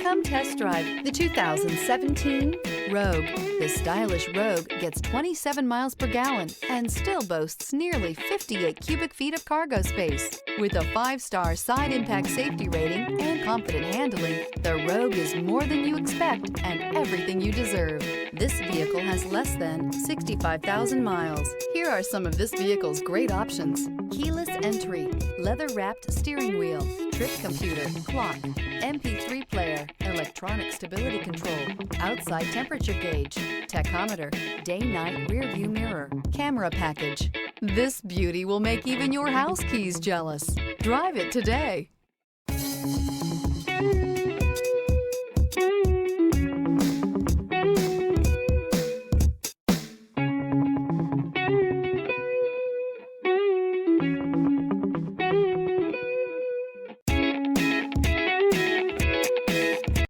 Come test drive the 2017 Rogue. The stylish Rogue gets 27 miles per gallon and still boasts nearly 58 cubic feet of cargo space. With a 5-star side impact safety rating and confident handling, the Rogue is more than you expect and everything you deserve. This vehicle has less than 65,000 miles. Here are some of this vehicle's great options: keyless entry, leather-wrapped steering wheel, trip computer, clock, MP3 player, electronic stability control, outside temperature gauge, tachometer, day-night rear view mirror, camera package. This beauty will make even your house keys jealous. Drive it today.